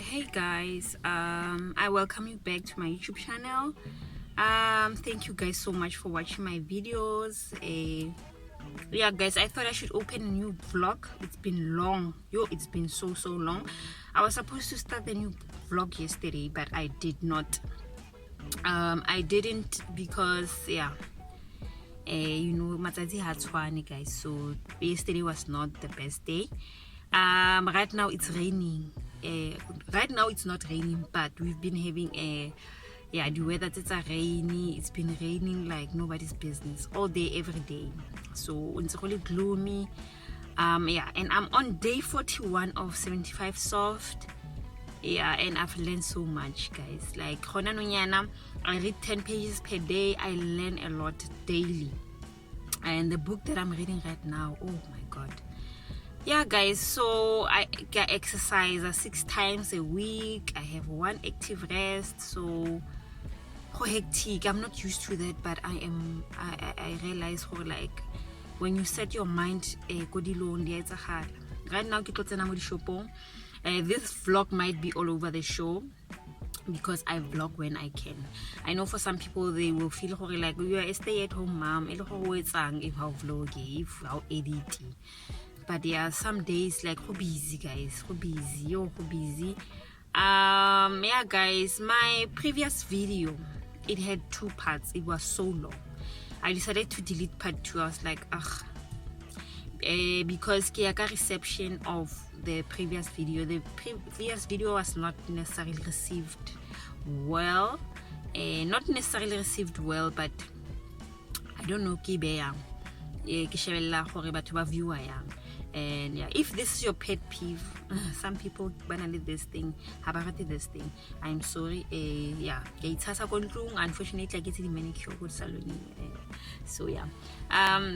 Hey guys, I welcome you back to my YouTube channel. Thank you guys so much for watching my videos. Yeah guys, I thought I should open a new vlog. It's been long. It's been so long. I was supposed to start the new vlog yesterday, but I did not. I didn't because matsatsi ha tshwane guys, so yesterday was not the best day. Right now it's raining. Right now it's not raining, but we've been having the weather, it's a rainy. It's been raining like nobody's business all day every day, so it's really gloomy. And I'm on day 41 of 75 soft. And I've learned so much guys. Like I read 10 pages per day. I learn a lot daily, and the book that I'm reading right now, oh my god. Yeah guys, so I get exercise 6 times a week. I have 1 active rest, so hectic. I'm not used to that, but I realize how, like, when you set your mind right now this vlog might be all over the show because I vlog when I can. I know for some people they will feel like you are a stay-at-home mom, if how vlog, if how edit. But yeah, some days like who busy guys, who busy. Yeah guys, my previous video, it had 2 parts. It was so long. I decided to delete part 2. I was like, because Kiaka reception of the previous video, previous video was not necessarily received well. Not necessarily received well, but I don't know, and yeah, if this is your pet peeve, some people banally this thing, I'm sorry. Unfortunately I get the manicure good salon. So yeah,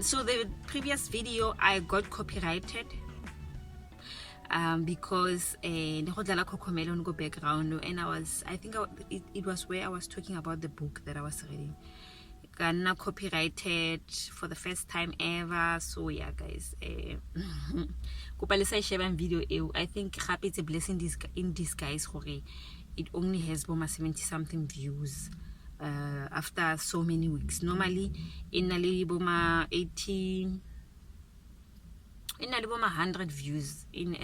so the previous video I got copyrighted because go background, and it was where I was talking about the book that I was reading. Gonna copyrighted for the first time ever. So yeah guys, video, I think happy it's a blessing in disguise. It only has 70 something views after so many weeks. Normally in a 80, in a 100 views in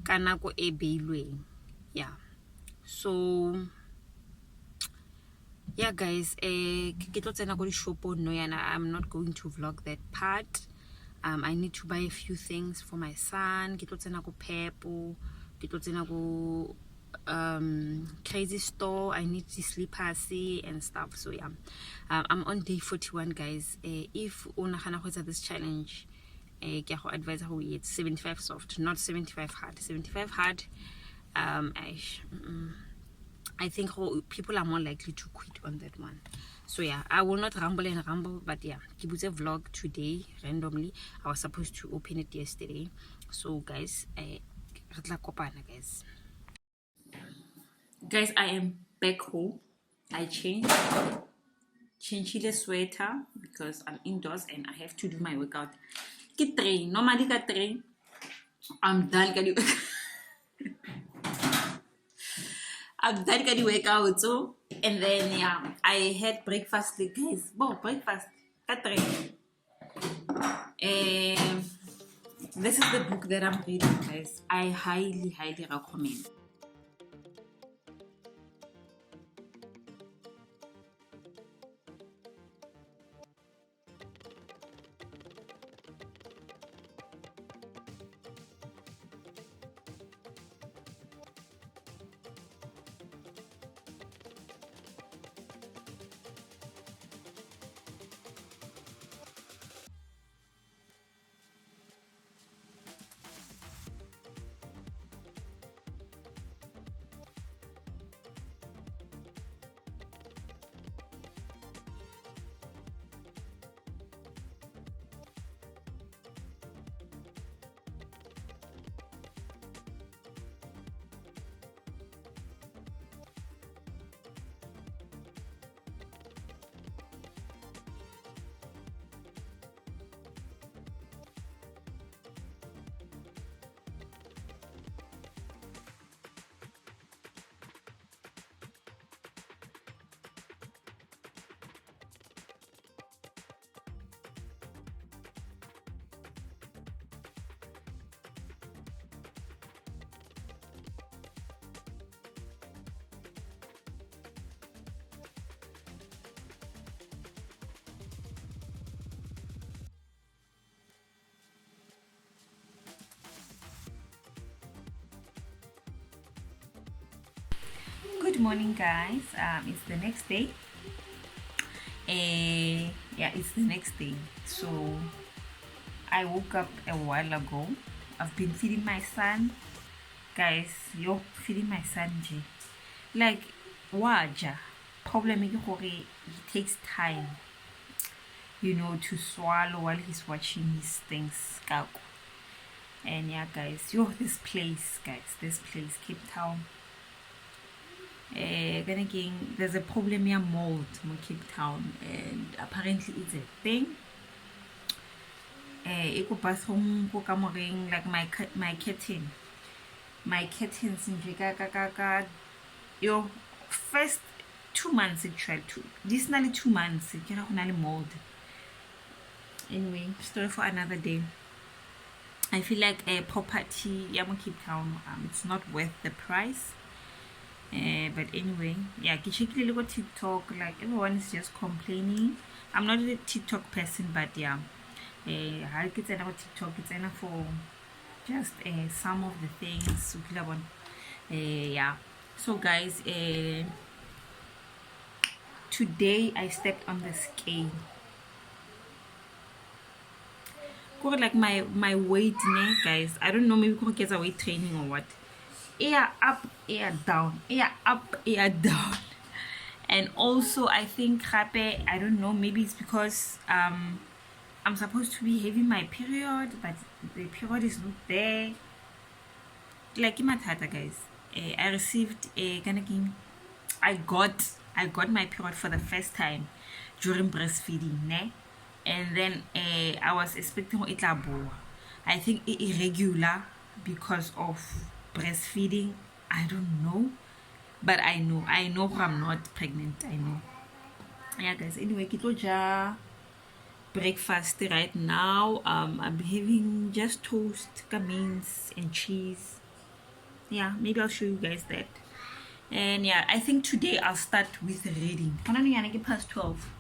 kanako e beilweng. Yeah, so yeah guys, I'm not going to vlog that part. I need to buy a few things for my son. Crazy store. I need to sleep and stuff. So yeah, I'm on day 41 guys. If this challenge, advise how it's 75 soft, not 75 hard. 75 hard, I think people are more likely to quit on that one. So yeah, I will not ramble, but yeah, Kibutze vlog today randomly. I was supposed to open it yesterday. So guys, guys, I am back home. I changed chinchilla sweater because I'm indoors and I have to do my workout. Normally got 3. I'm done. I'm done with the workout, so, and then yeah, I had breakfast, guys. Breakfast at 3. This is the book that I'm reading, guys. I highly recommend. Good morning, guys. It's the next day. Yeah, it's the next day. So I woke up a while ago. I've been feeding my son, guys. Yo, feeding my son, J. Like, waja. Problem is he takes time, to swallow while he's watching his things. And yeah, guys, this place, Cape Town. Then again, there's a problem here, mold in Cape Town, and apparently it's a thing. It could pass home, like my curtains in first 2 months it tried to. This nearly 2 months, it cannot mold. Anyway, story for another day. I feel like a property, Cape Town, it's not worth the price. But anyway, yeah, check a little TikTok, like everyone is just complaining. I'm not a TikTok person, but yeah, I get another TikTok, it's enough for just some of the things. Yeah, so guys, today I stepped on the scale. Like my weight, guys, I don't know, maybe get a weight training or what. Air up, air down, air up, air down. And also I think happy, I don't know, maybe it's because I'm supposed to be having my period, but the period is not there. Like in my tata, guys, I received a I got my period for the first time during breastfeeding, ne? And then I was expecting it. I think irregular because of breastfeeding. I don't know, but I know I'm not pregnant. I know. Yeah, guys. Anyway, kitoja breakfast right now. I'm having just toast, beans, and cheese. Yeah, maybe I'll show you guys that. And yeah, I think today I'll start with reading. Past 12.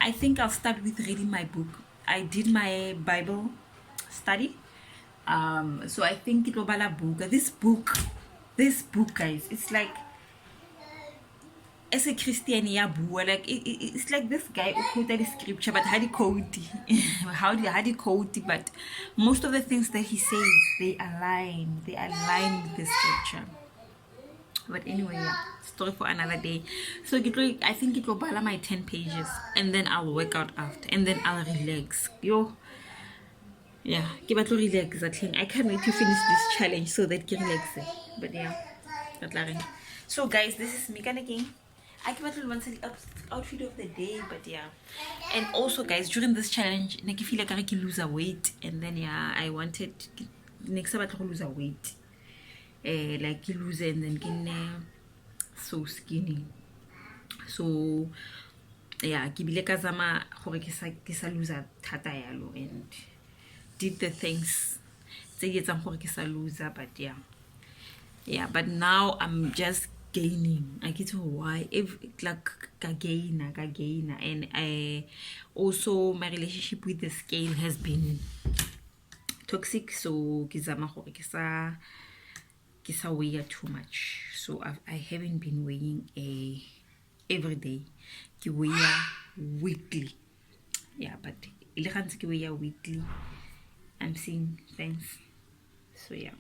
I think I'll start with reading my book. I did my Bible study. So I think it will be a book. This book, guys, it's like as a Christian, like it's like this guy who quoted the scripture, but how do you quote it? But most of the things that he says, they align with the scripture. But anyway, yeah, story for another day. So I think it will balance my 10 pages, and then I'll work out after, and then I'll relax. Yeah, relax. I can't wait to finish this challenge so that can relax. But yeah, so guys, this is me again. I keep the outfit of the day, but yeah. And also guys, during this challenge, I feel like I can lose a weight, and then yeah, I wanted next time to lose a weight. Like you lose and then get so skinny. So yeah, ke bile ka zama gore ke sa loser thata yalo, and did the things tse di etsang gore ke sa loser, but yeah, but now I'm just gaining. I get to why if like gainer, and I also my relationship with the scale has been toxic, so ke zama gore ke sa weigh too much. So I haven't been weighing every day. Ke weigh weekly. Yeah, but ile gantsi ke weigh weekly. I'm seeing things. So yeah.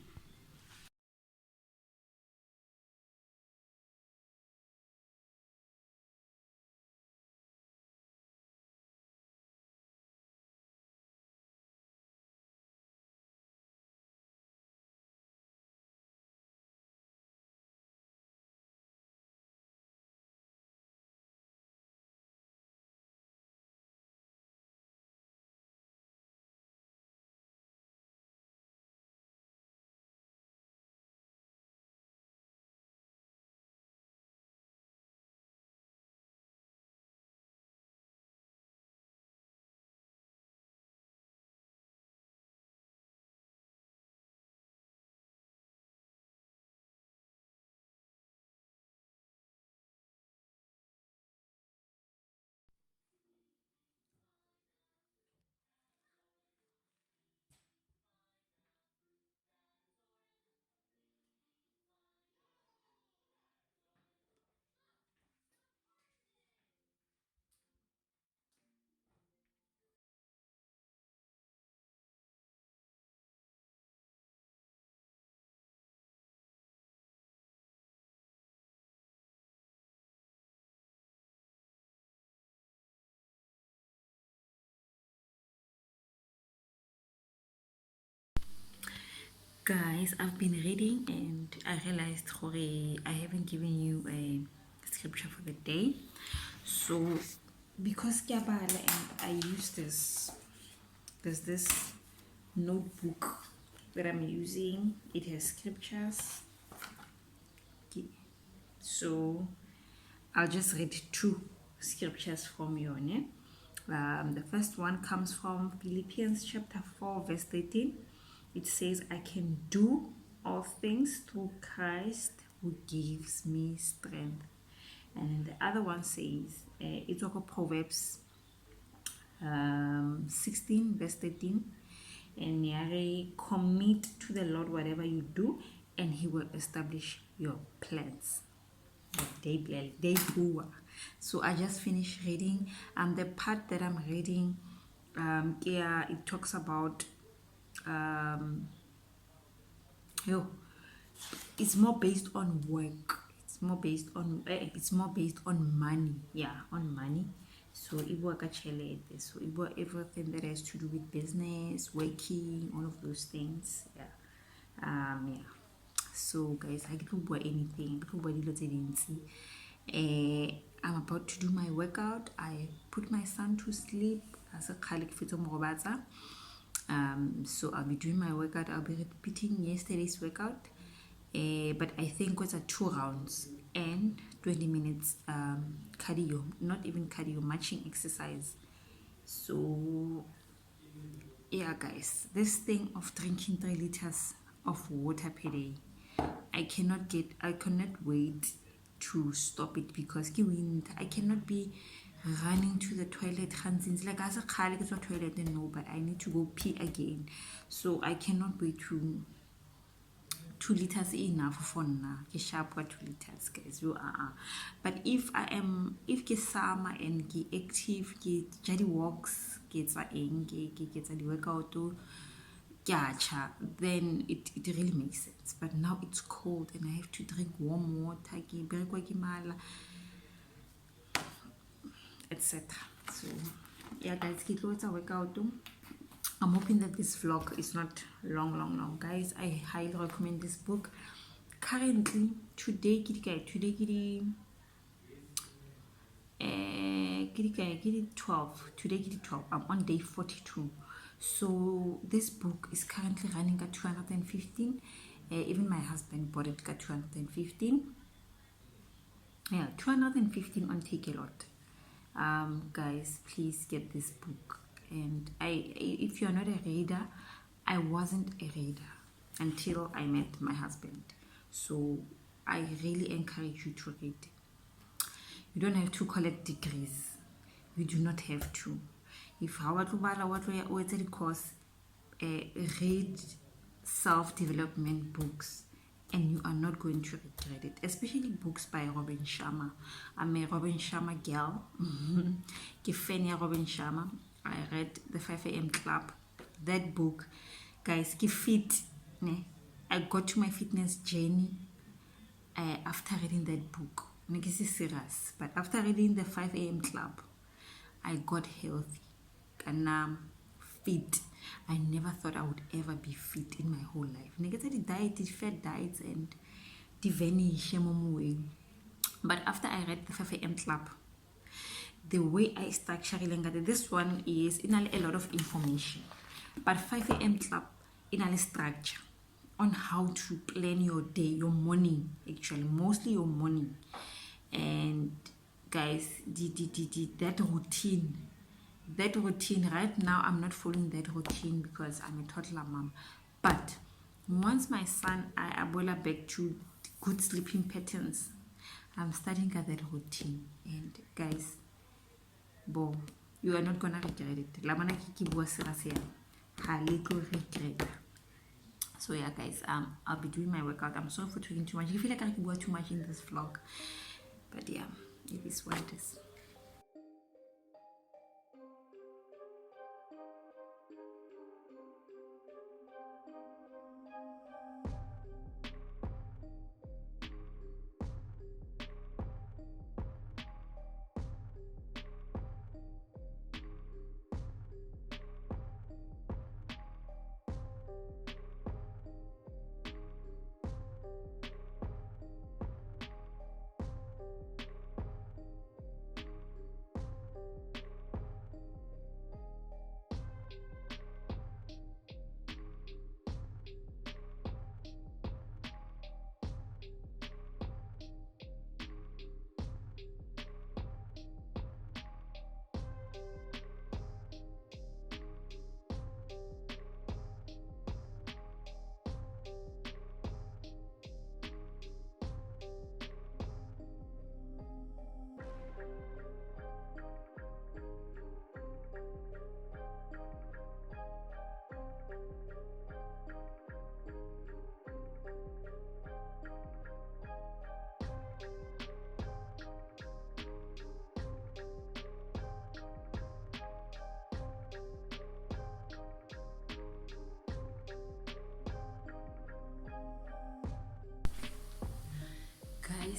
Guys, I've been reading and I realized I haven't given you a scripture for the day. So because Kiabala and I use there's this notebook that I'm using. It has scriptures. Okay. So I'll just read two scriptures from you. The first one comes from Philippians chapter 4, verse 13. It says, I can do all things through Christ who gives me strength. And the other one says, it's also Proverbs 16, verse 13. And yare, commit to the Lord whatever you do, and He will establish your plans. They poor. So I just finished reading. The part that I'm reading, yeah, it talks about it's more based on work. It's more based on money. Yeah, on money. So it work actually. So it work everything that has to do with business, working, all of those things. Yeah. Yeah. So guys, I don't buy anything. I don't buy dilo tse dintsi. I'm about to do my workout. I put my son to sleep as a colleague for some. So I'll be doing my workout. I'll be repeating yesterday's workout. But I think it's 2 rounds and 20 minutes cardio, not even cardio, matching exercise. So yeah guys, this thing of drinking 3 liters of water per day, I cannot wait to stop it because I cannot be running to the toilet. Like as a toilet, no, but I need to go pee again. So I cannot wait to 2 liters enough for now. Ke sharp 2 liters, guys. But if ke summer and ke active, ke jadi walks, ke tsa di workout, then it really makes sense. But now it's cold and I have to drink warm water, ke berekwa ke mala, etc. So yeah guys, ke tlo tsa workout. I'm hoping that this vlog is not long, guys. I highly recommend this book. Currently, today, today, 12. Today, 12. I'm on day 42. So this book is currently running at 215. Even my husband bought it at 215. Yeah, 215 on Take a Lot. Guys, please get this book. And if you're not a reader, I wasn't a reader until I met my husband. So I really encourage you to read. You don't have to collect degrees. You do not have to. If it's a course, read self-development books and you are not going to regret it, especially books by Robin Sharma. I'm a Robin Sharma girl. Kifenia Robin Sharma. I read the 5 a.m. Club. That book, guys, fit. I got to my fitness journey after reading that book. This is serious, but after reading the 5 a.m. Club, I got healthy and fit. I never thought I would ever be fit in my whole life. Negative diet, fat diets, and the vanish. But after I read the 5 a.m. Club, the way I structure this one is in a lot of information. But 5 a.m. Club in a structure on how to plan your day, your morning, actually, mostly your morning. And guys, that routine right now, I'm not following that routine because I'm a toddler mom. But once my son, I abola back to good sleeping patterns, I'm starting at that routine. And guys, you are not gonna regret it. Lamana kiki regret. So yeah guys, I'll be doing my workout. I'm sorry for talking too much. I feel like I can too much in this vlog, but yeah, it is what it is.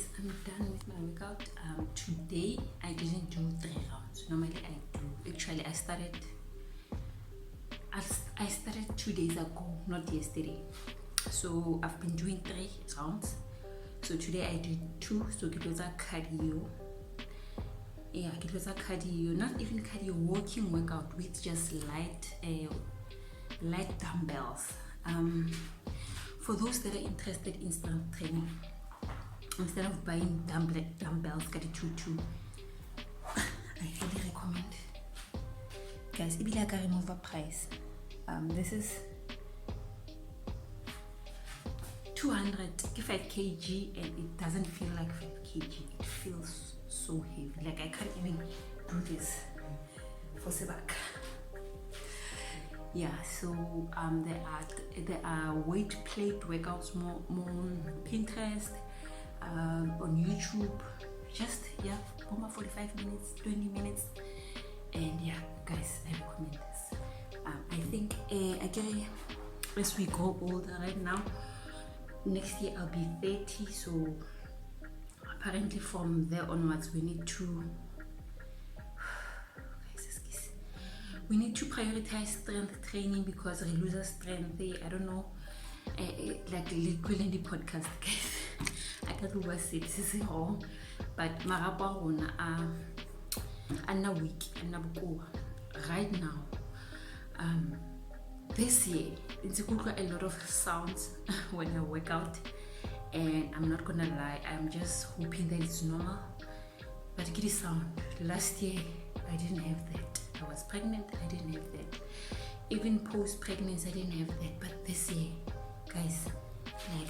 guys, I'm done with my workout. Today I didn't do 3 rounds. Normally I do. Actually, I started 2 days ago, not yesterday. So I've been doing 3 rounds. So today I did 2. So it was a cardio. Yeah, it was a cardio, not even cardio, walking workout with just light dumbbells. For those that are interested in strength training, instead of buying dumbbells, get it 2. I highly recommend. Guys, it be like a remover price. This is 205 kg, and it doesn't feel like 5 kg. It feels so heavy. Like I can't even do this for Sebak. Yeah, so there are weight plate workouts more on Pinterest, on YouTube. Just over 45 minutes, 20 minutes, and yeah, guys, I recommend this. I think again, as we grow older, right now, next year I'll be 30, so apparently from there onwards we need to prioritize strength training because we lose our strength. I don't know, like the liquid in the podcast, guys. I can't do what it is wrong, but marapa ona are weak and right now. This year it's a lot of sounds when I work out, and I'm not gonna lie, I'm just hoping that it's normal. But get it sound. Last year I didn't have that. I was pregnant, I didn't have that. Even post-pregnancy, I didn't have that. But this year, guys, like,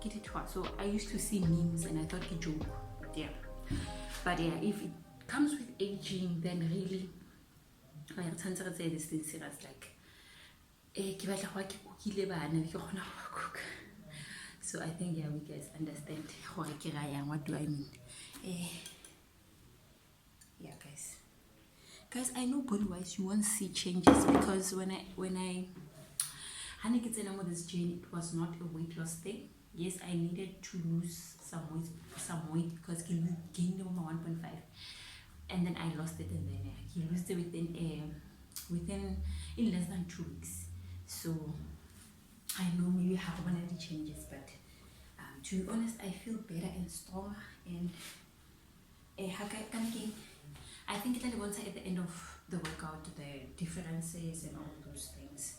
get it. So I used to see memes and I thought it's a joke. But yeah, if it comes with aging, then really, I can't say this thing serious. Like, so I think we guys understand what do I mean. Yeah, guys, I know body wise you won't see changes because when I get on this journey, it was not a weight loss thing. Yes, I needed to lose some weight because I gained over 1.5, and then I lost it, and then he lost it within in less than 2 weeks. So I know maybe have one of the changes, but to be honest, I feel better and stronger, and I think that once at the end of the workout, the differences and all those things.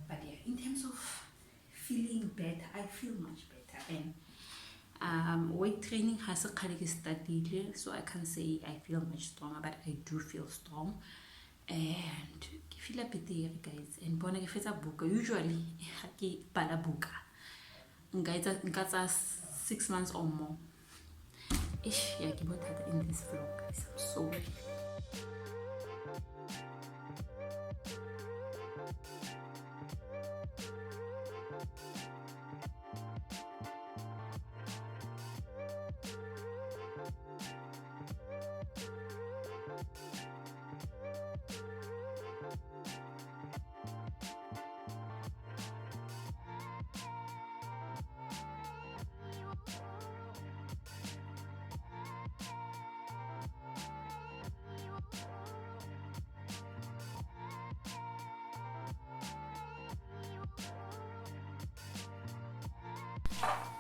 But yeah, in terms of feeling better, I feel much better. And weight training has a studied, so I can say I feel much stronger, but I do feel strong. And I feel a bit there, guys. And when I get a book, usually I get a book. Guys, 6 months or more. Ish, yeah, give it in this vlog, guys. I'm sorry.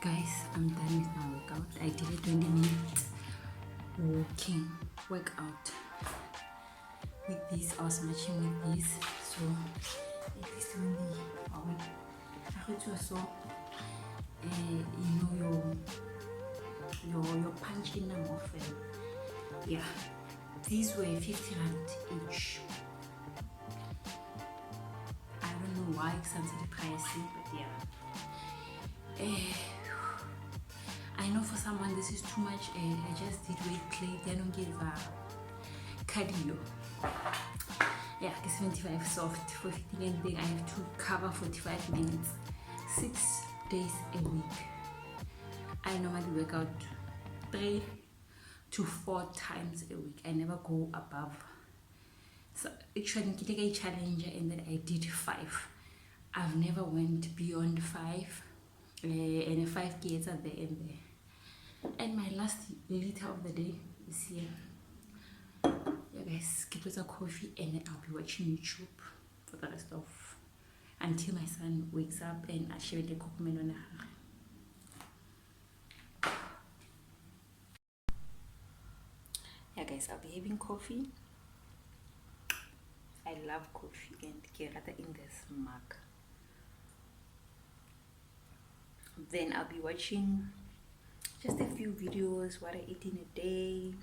Guys, I'm done with my workout. I did a 20 minutes walking workout with this. I was matching with this, so at least when I heard you saw your punch in them often. Yeah, these were 50 rand each. I don't know why it's considered pricey, but yeah. I know for someone this is too much. I just did weight plate. I don't give cardio. Yeah, 75 soft for 15 anything. I have to cover 45 minutes, 6 days a week. I normally work out 3 to 4 times a week. I never go above. So actually, I take a challenge, and then I did 5. I've never went beyond 5. and a 5K is at the end there. And my last liter of the day is here. Yeah guys, get with a coffee and then I'll be watching YouTube for the rest of until my son wakes up and I share the cocomelon. Yeah guys, I'll be having coffee. I love coffee and kerata in this mug. Then I'll be watching just a few videos, what I eat in a day.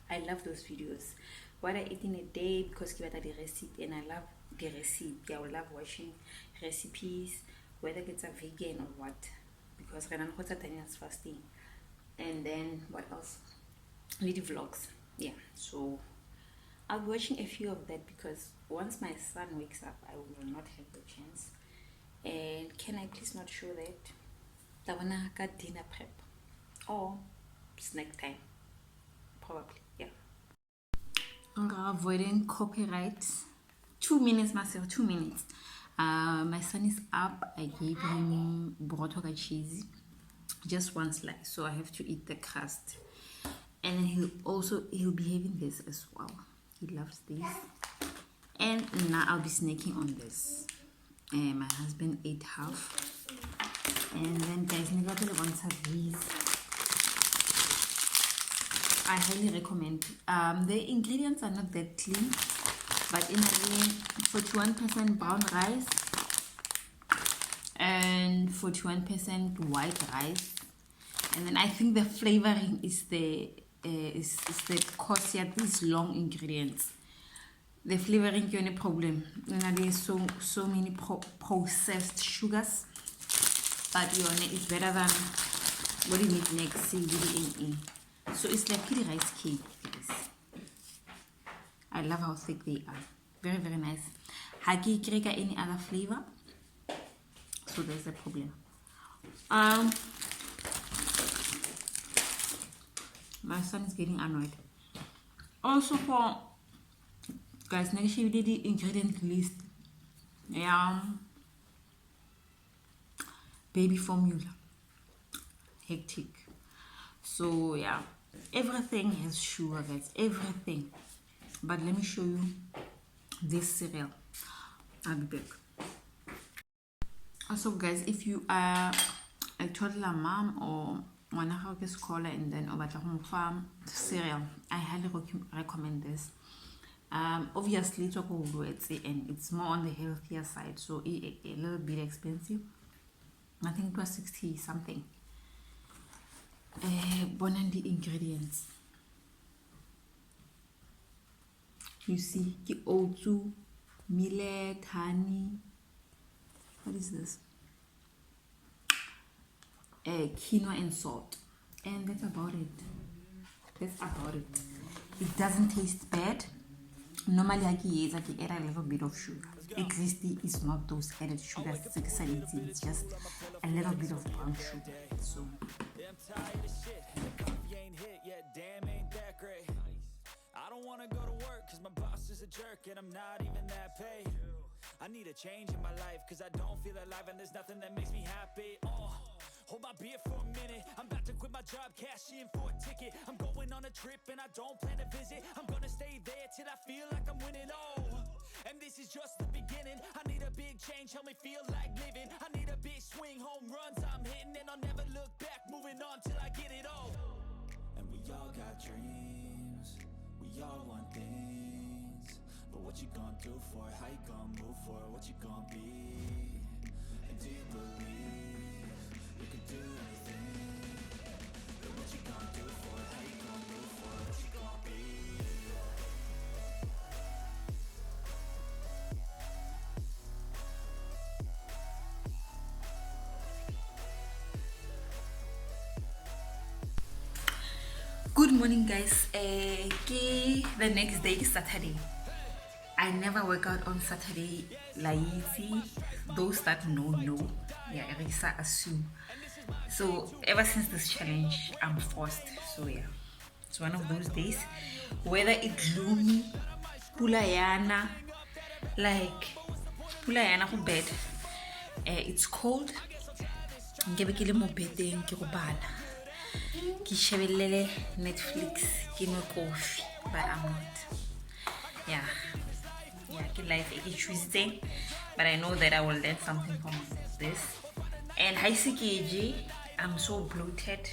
I love those videos, what I eat in a day, because give the recipe and I love the recipe. I will love watching recipes, whether it's a vegan or what, because Renan is fasting. And then what else? Little vlogs. Yeah, so I'll be watching a few of that because once my son wakes up I will not have the chance. And can I please not show that? Tawana ka dinner prep or snack time, probably. Yeah, I'm avoiding copyright. 2 minutes myself, 2 minutes. My son is up. I gave him brotoka cheese, just one slice, so I have to eat the crust. And he'll be having this as well. He loves this. And now I'll be snacking on this. My husband ate half. And then guys, Nigatele wants these. I highly recommend. The ingredients are not that clean, but in a way, 41% brown rice and 41% white rice. And then I think the flavoring is the cause here, these long ingredients. The flavoring is a problem. There's so many processed sugars, but it's better than what you need next. So it's like pretty rice cake. I love how thick they are. Very, very nice. Hagi kreka any other flavor, so there's a problem. My son is getting annoyed. Also for guys, next we did the ingredient list. Yeah, baby formula, hectic. So yeah, everything has sugar, guys, everything. But let me show you this cereal. I'll be back. Also guys, if you are a toddler mom or one scholar and then over farm cereal, I highly recommend this. Obviously it's and it's more on the healthier side, so a little bit expensive. I think it was 60 something. Bonandi ingredients. You see, oats, millet, honey. What is this? Quinoa and salt, and that's about it. It doesn't taste bad. Normally I add a little bit of sugar. At least it's not those added sugars. It's just a little bit of brown sugar. So I don't want to go to work cause my boss is a jerk and I'm not even that paid. I need a change in my life cause I don't feel alive and there's nothing that makes me happy. Hold my beer for a minute. I'm about to quit my job, cash in for a ticket. I'm going on a trip and I don't plan to visit. I'm gonna stay there till I feel like I'm winning. And this is just the beginning. I need a big change, help me feel like living. I need a big swing, home runs I'm hitting, and I'll never look back, moving on till I get it all. And we all got dreams, we all want things, but what you gonna do for it? How you gonna move for it? What you gonna be? And do you believe you can do anything? But what you gonna do for it? How you gonna move for it? What you gonna be? good morning guys. The next day is Saturday. I never work out on Saturday. Laiti, those that know. Yeah, Erisa assume. So ever since this challenge, I'm forced. So yeah, it's one of those days. Whether it's gloomy, pulayana, like pulayana for bed. It's cold. nke be ke le mo bedeng ke go bala ke shebelele Netflix ke nwe coffee, but I'm not. Yeah, ke life e ke choosing, but I know that I will learn something from this. And hi Sikeji, I'm so bloated.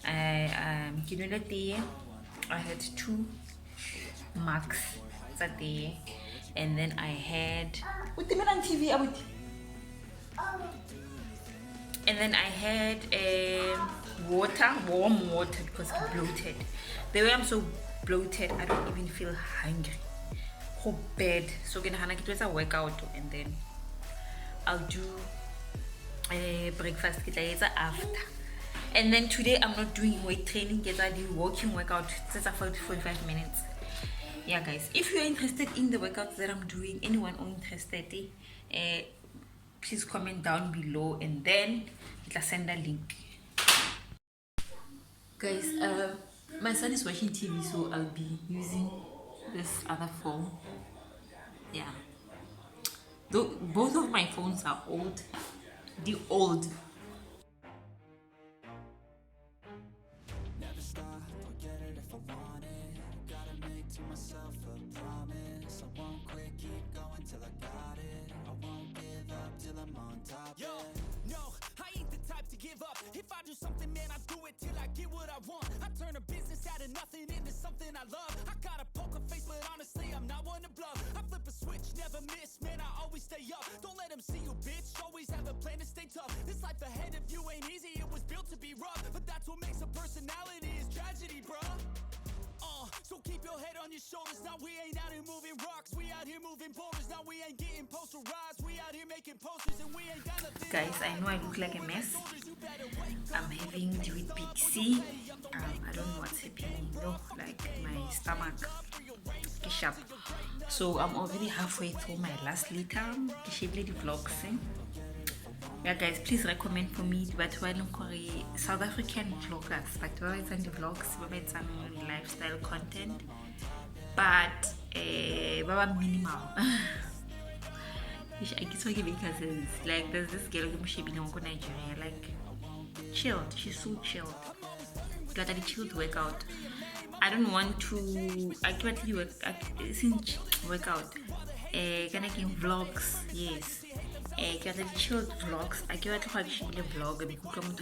I had 2 marks that day, and then I had warm water because I'm bloated. The way I'm so bloated, I don't even feel hungry. Go bed. So I'm gonna do a workout, and then I'll do breakfast after. And then today I'm not doing weight training, I do walking workout. It's 45 minutes. Yeah guys, if you're interested in the workouts that I'm doing, anyone who interested, please comment down below, and then I'll send a link. Guys, my son is watching TV, so I'll be using this other phone. Yeah, both of my phones are old. The old. Never stop, I'll get it if I want it. Gotta make to myself a promise. I won't quit, keep going till I got it. I won't give up till I'm on top. Yo, no, I ain't the type to give up. If I do something, man, I do it till I get what I want. I turn a business out of nothing into something I love. I got a poker face, but honestly, I'm not one to bluff. I flip a switch, never miss, man, I always stay up. Don't let them see you, bitch, always have a plan to stay tough. This life ahead of you ain't easy, it was built to be rough. But that's what makes a personality, is tragedy, bruh. So keep your head on your shoulders. Now we ain't out here moving rocks, we out here moving boulders. Now we ain't getting posterized, we out here making posters, and we ain't got nothing. Guys, I know I look like a mess. I'm having to eat Pixie. I don't know what's happening though, like my stomach is sharp. So I'm already halfway through my last liter. The vlogs. Yeah guys, please recommend for me but South African vloggers, but it's on the vlogs, it's on lifestyle content, but baba minimal. I guess because like there's this girl in Nigeria, like chilled, she's so chilled, got a chilled workout. I don't want to accurately work out. Can I give vlogs? Yes. Ke the chilled vlogs. I give a vlog because I'm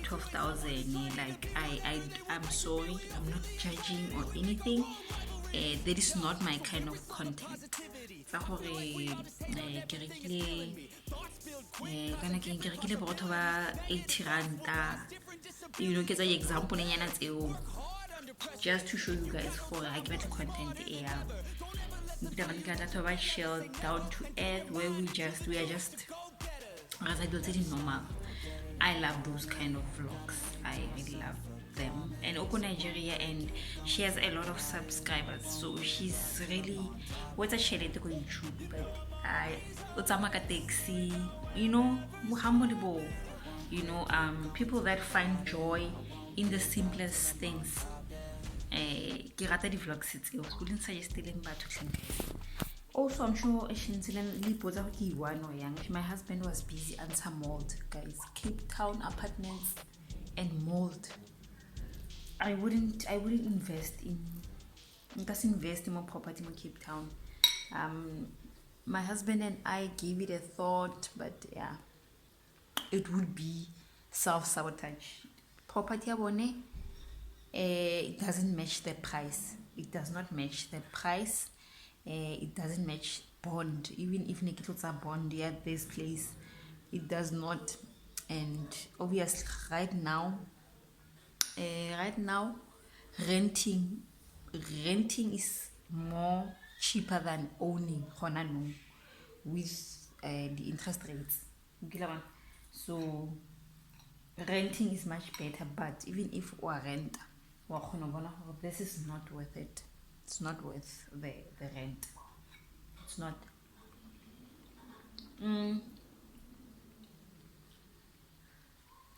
12,000. Like I'm sorry, I'm not judging or anything. That is not my kind of content. You know, get an example just to show you guys for I give it content chill, down to earth, where we are just as I do it normal. I love those kind of vlogs. I really love them. And Oko Nigeria, and she has a lot of subscribers, so she's really what's a share it on YouTube, but I utamaka taxi, you know, muhammadibo, you know, people that find joy in the simplest things. Ke rata di vlogs tseo go le suggestileng batho tleng. Also, I'm sure my husband was busy on some mold, guys. CapeTown apartments and mold. I wouldn't invest in more property in CapeTown. My husband and I gave it a thought, but yeah, it would be self-sabotage. Property abone, it doesn't match the price. It does not match the price. It doesn't match bond. Even if Nikito's a bond at this place, it does not. And obviously, right now, renting is more cheaper than owning Honanu with the interest rates. So renting is much better, but even if we rent, this is not worth it. It's not worth the rent. It's not.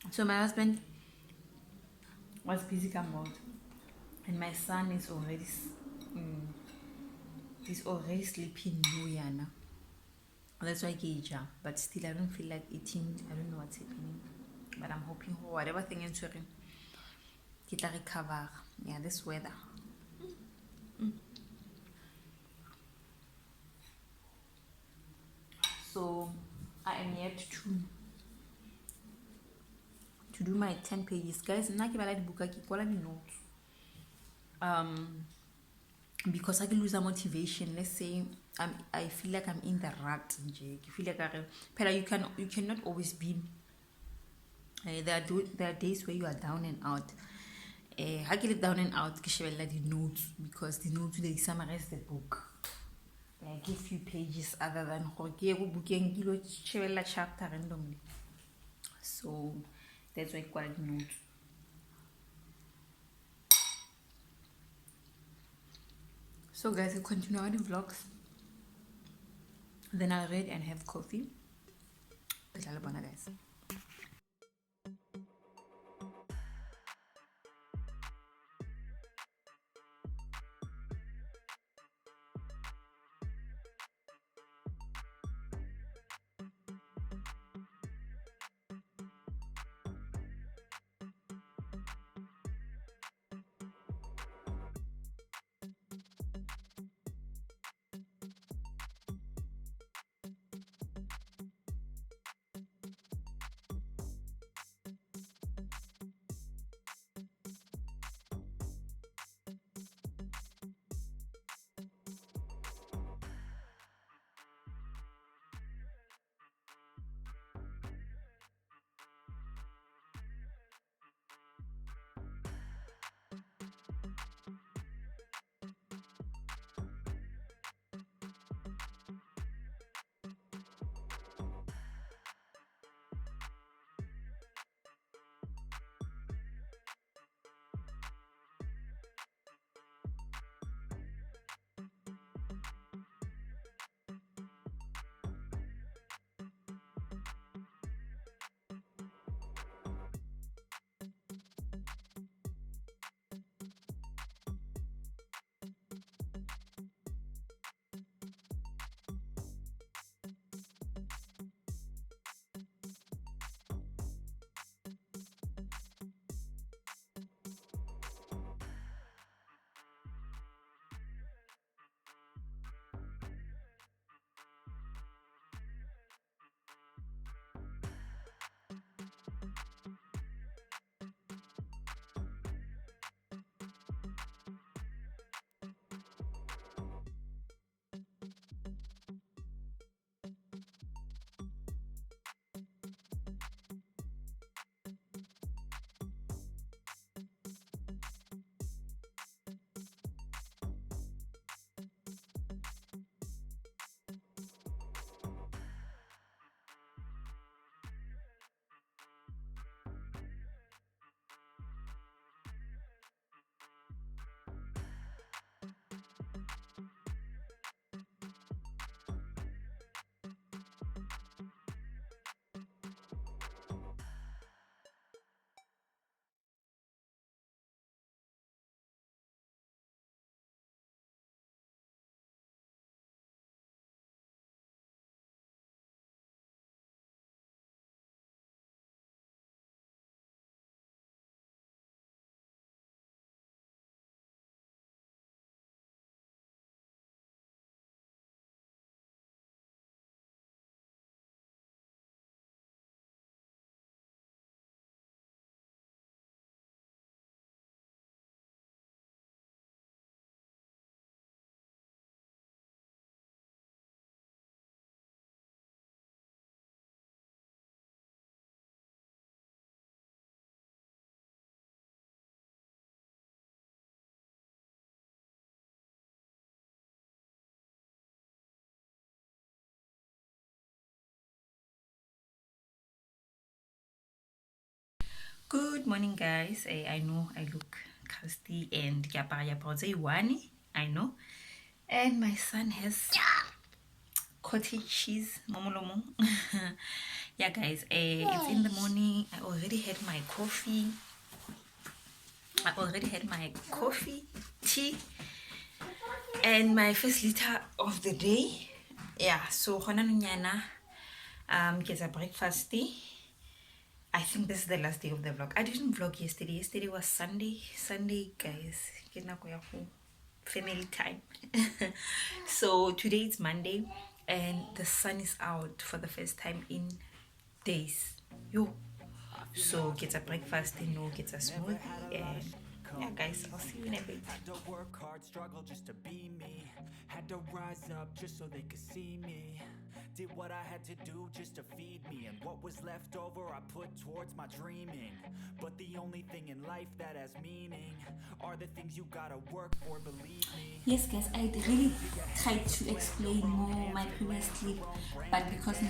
So my husband was busy come out, and my son is already sleeping. That's why I gauge, but still I don't feel like eating. I don't know what's happening, but I'm hoping for whatever thing is doing. Get a recover. Yeah, this weather. So I am yet to do my 10 pages, guys. Nna ke bala dibuka ke kwala di notes. Because I can lose a motivation. Let's say I feel like I'm in the rut. You feel like you cannot always be. There are days where you are down and out. I get it down and out. I the notes because the notes they summarize the book. I give few pages other than chapter randomly. So that's why I call it notes. So guys, I'll continue on the vlogs. Then I'll read and have coffee. Guys. Good morning, guys. I know I look crusty and I know. And my son has cottage cheese. Momolomo. Yeah, guys. It's in the morning. I already had my coffee. Tea, and my first liter of the day. yeah, so hona nunyana get a breakfast. I think this is the last day of the vlog. I didn't vlog yesterday. Yesterday was Sunday, guys. Get na go ya home. Family time. So today is Monday and the sun is out for the first time in days. Yo. So get a breakfast and no get a smoothie and yeah guys, I'll see you in a bit. Had to work hard, struggle just to be me. Had to rise up just so they could see me. Did what I had to do just to feed me, and what was left over I put towards my dreaming. But the only thing in life that has meaning are the things you gotta work for, believe me. Yes guys, I really tried to explain more my previous clip, but because I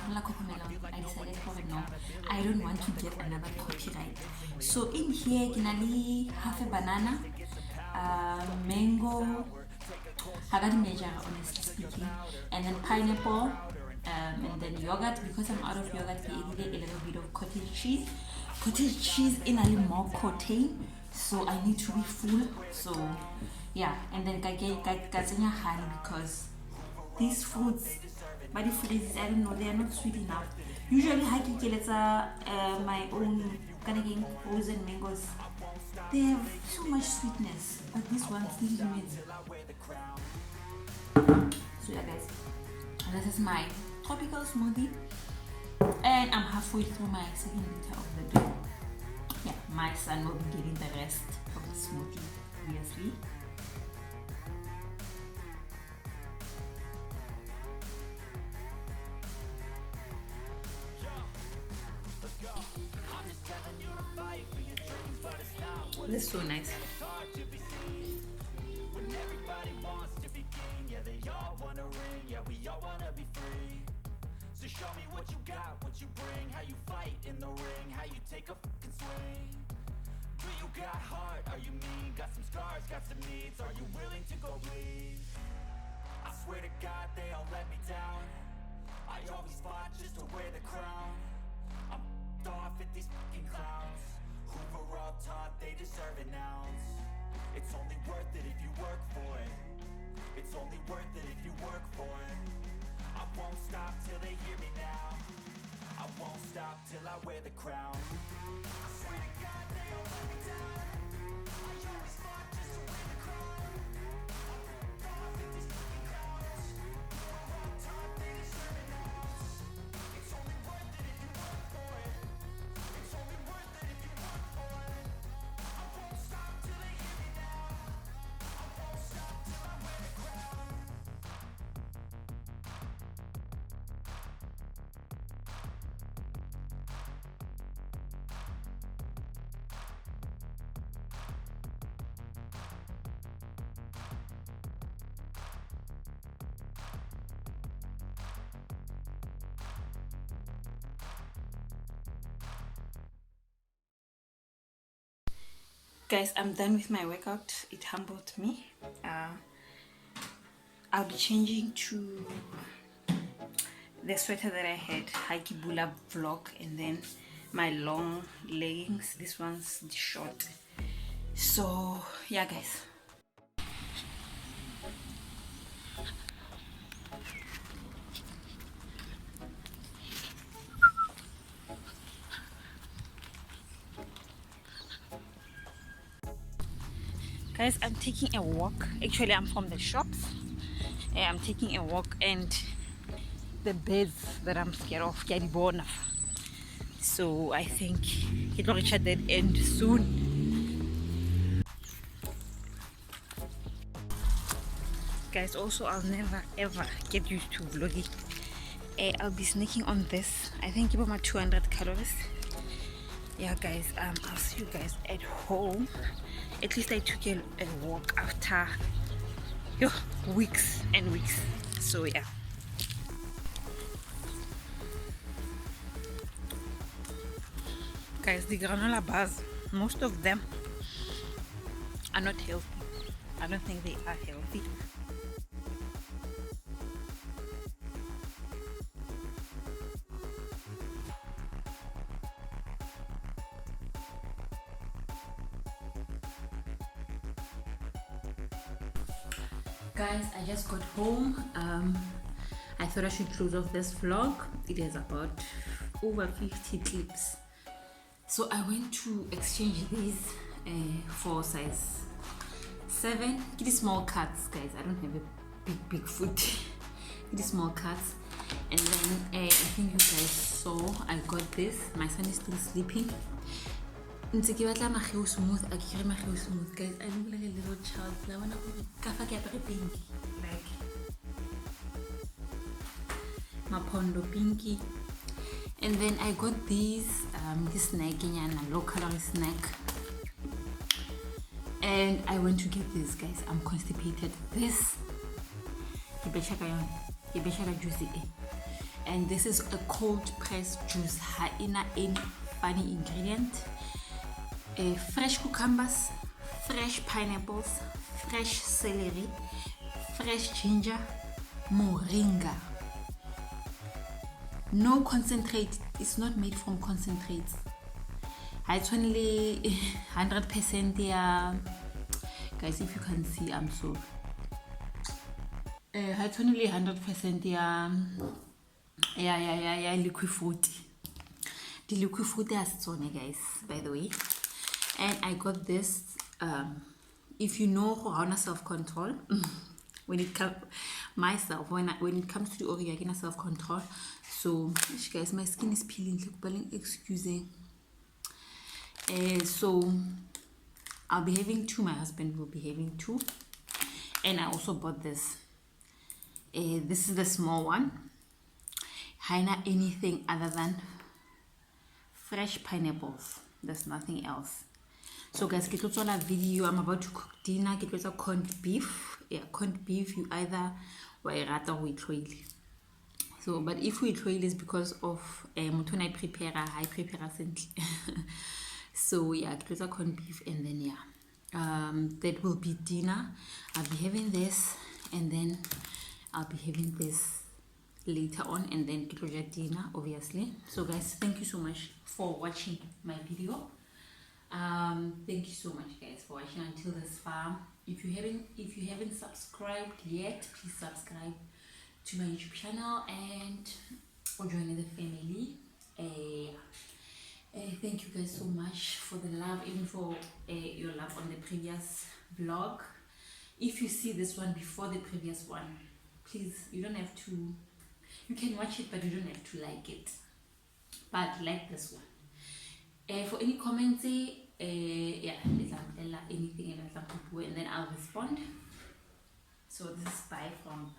decided for no, I don't want to get another copyright. So in here kinali half a banana, mango, I got major honestly speaking, and then pineapple, and then yogurt. Because I'm out of yogurt, I added a little bit of cottage cheese. Cottage cheese in a little more protein, so I need to be full. So yeah, and then I get honey because these fruits, but the fruits I don't know, they are not sweet enough. Usually I can get my own kind of frozen mangoes. They have so much sweetness, but this one still remains. So yeah guys, this is my tropical smoothie and I'm halfway through my second liter of the day. Yeah, my son will be getting the rest of the smoothie, obviously. This is so nice. So show me what you got, what you bring, how you fight in the ring, how you take a fucking swing. Do you got heart? Are you mean? Got some scars, got some needs. Are you willing to go bleed? I swear to God they all let me down. I always fought just to wear the crown. I'm off at these fucking clowns who were all taught they deserve an ounce. It's only worth it if you work for it. It's only worth it if you work for it. I won't stop till they hear me now. I won't stop till I wear the crown. I swear to God they all let me down. I always fought just to wear the crown. I'm off at these fucking clowns who were all taught they deserve an ounce. It's only worth it if you work for it. It's only worth it if you work for it. I won't stop till they hear me now. I won't stop till I wear the crown. Guys, I'm done with my workout. It humbled me. I'll be changing to the sweater that I had, Haikibula vlog, and then my long leggings. This one's the short. So yeah guys. Guys, I'm taking a walk. Actually, I'm from the shops. I'm taking a walk, and the birds that I'm scared of, so I think it will reach a dead end soon. Guys, also I'll never ever get used to vlogging. I'll be sneaking on this. I think about my 200 calories. Yeah guys, I'll see you guys at home. At least I took a walk after weeks and weeks. So yeah. Guys, the granola bars, most of them are not healthy. I don't think they are healthy. Guys, I just got home. I thought I should close off this vlog. It is about over 50 clips. So I went to exchange these for size 7. Get the small cuts, guys. I don't have a big foot. Get the small cuts. And then I think you guys saw I got this. My son is still sleeping. Smooth. I carry my hair smooth, guys. I look like a little child. I wanna go pink, like my pondo pinky. And then I got these this snack, a low calorie snack. And I went to get this, guys. I'm constipated. This juicy. And this is a cold pressed juice. Haina any funny ingredient. Fresh cucumbers, fresh pineapples, fresh celery, fresh ginger, moringa. No concentrate. It's not made from concentrates. It's only 100%. Yeah, guys, if you can see, I'm so. It's only 100%. Yeah. Liquid fruit. The liquid fruit is on, guys. By the way. And I got this. If you know how to self-control, when it comes when it comes to the organ, I get self-control. So, guys, my skin is peeling. Excusing. So I'll be having 2. My husband will be having 2. And I also bought this. This is the small one. Haina anything other than fresh pineapples. There's nothing else. So guys, get on a video. I'm about to cook dinner. Get a corned beef. Yeah, corned beef. You either wairata or wheat. So, but if wheat is because of I prepare simply. So yeah, get a corned beef, and then yeah, that will be dinner. I'll be having this, and then I'll be having this later on, and then get dinner, obviously. So guys, thank you so much for watching my video. Thank you so much, guys, for watching until this far. If you haven't subscribed yet, please subscribe to my YouTube channel and join the family. Thank you guys so much for the love, even for your love on the previous vlog. If you see this one before the previous one, please, you don't have to. You can watch it, but you don't have to like it. But like this one. For any comments, yeah, anything, and then I'll respond. So this is bye from